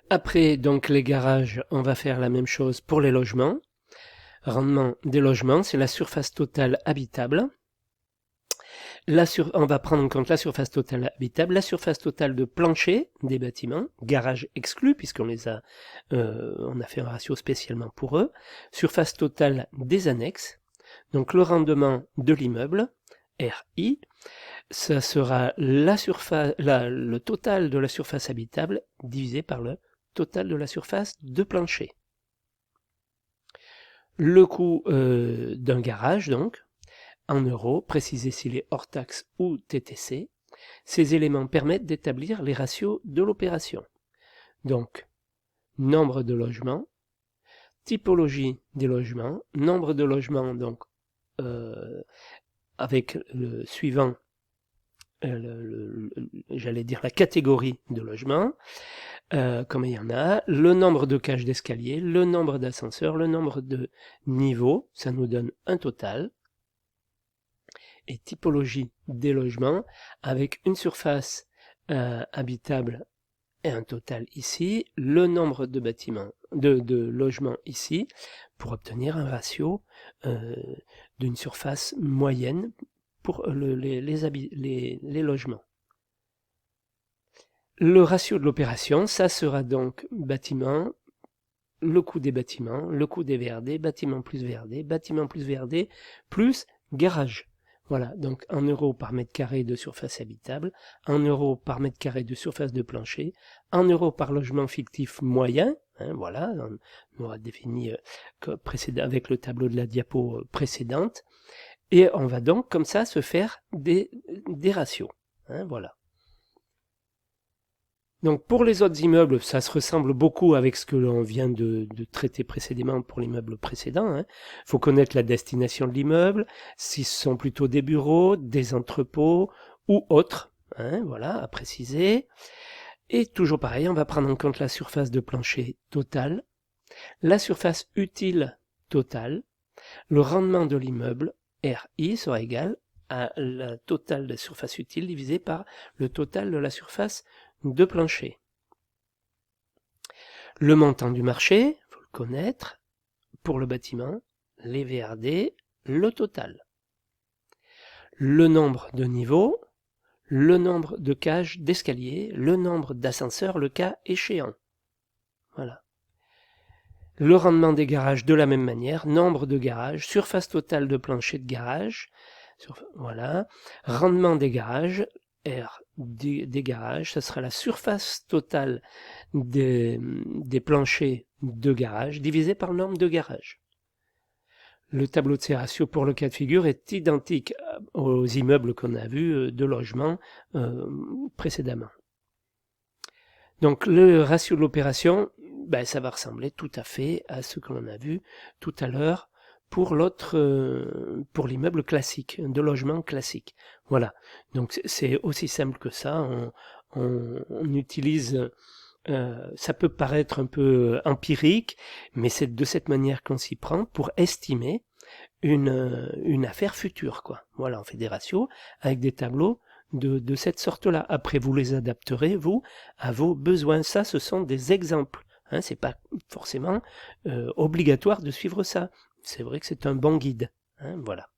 Après, donc, les garages, on va faire la même chose pour les logements. Rendement des logements, c'est la surface totale habitable. On va prendre en compte la surface totale habitable, la surface totale de plancher des bâtiments, garage exclu, puisqu'on on a fait un ratio spécialement pour eux, surface totale des annexes, donc le rendement de l'immeuble, RI, ça sera le total de la surface habitable divisé par le total de la surface de plancher. Le coût d'un garage, donc, en euros, précisé s'il est hors taxe ou TTC. Ces éléments permettent d'établir les ratios de l'opération. Donc, nombre de logements, typologie des logements, nombre de logements, donc, avec le suivant, j'allais dire la catégorie de logements, comme il y en a, le nombre de cages d'escalier, le nombre d'ascenseurs, le nombre de niveaux, ça nous donne un total, et typologie des logements, avec une surface habitable et un total ici, le nombre de bâtiments, de logements ici, pour obtenir un ratio d'une surface moyenne pour les logements. Le ratio de l'opération, ça sera donc bâtiment, le coût des bâtiments, le coût des VRD, bâtiment plus VRD, plus garage. Voilà, donc 1 euro par mètre carré de surface habitable, 1 euro par mètre carré de surface de plancher, 1 euro par logement fictif moyen, voilà, on aura défini avec le tableau de la diapo précédente, et on va donc comme ça se faire des ratios. Voilà. Donc pour les autres immeubles, ça se ressemble beaucoup avec ce que l'on vient de traiter précédemment pour l'immeuble précédent. Il faut connaître la destination de l'immeuble, si ce sont plutôt des bureaux, des entrepôts ou autres. Voilà, à préciser. Et toujours pareil, on va prendre en compte la surface de plancher totale, la surface utile totale, le rendement de l'immeuble, RI sera égal à la totale de la surface utile divisé par le total de la surface de plancher. Le montant du marché, il faut le connaître, pour le bâtiment, les VRD, le total. Le nombre de niveaux, le nombre de cages d'escalier, le nombre d'ascenseurs, le cas échéant. Voilà. Le rendement des garages de la même manière, nombre de garages, surface totale de plancher de garage, voilà. Rendement des garages, R des garages, ça sera la surface totale des planchers de garage divisé par le nombre de garages. Le tableau de ces ratios pour le cas de figure est identique aux immeubles qu'on a vus de logement précédemment. Donc le ratio de l'opération, ça va ressembler tout à fait à ce que l'on a vu tout à l'heure pour pour l'immeuble classique, de logement classique. Voilà. Donc c'est aussi simple que ça. On utilise, ça peut paraître un peu empirique, mais c'est de cette manière qu'on s'y prend pour estimer une affaire future, quoi. Voilà, on fait des ratios avec des tableaux de cette sorte-là. Après, vous les adapterez, vous, à vos besoins. Ça, ce sont des exemples. C'est pas forcément obligatoire de suivre ça. C'est vrai que c'est un bon guide. Voilà.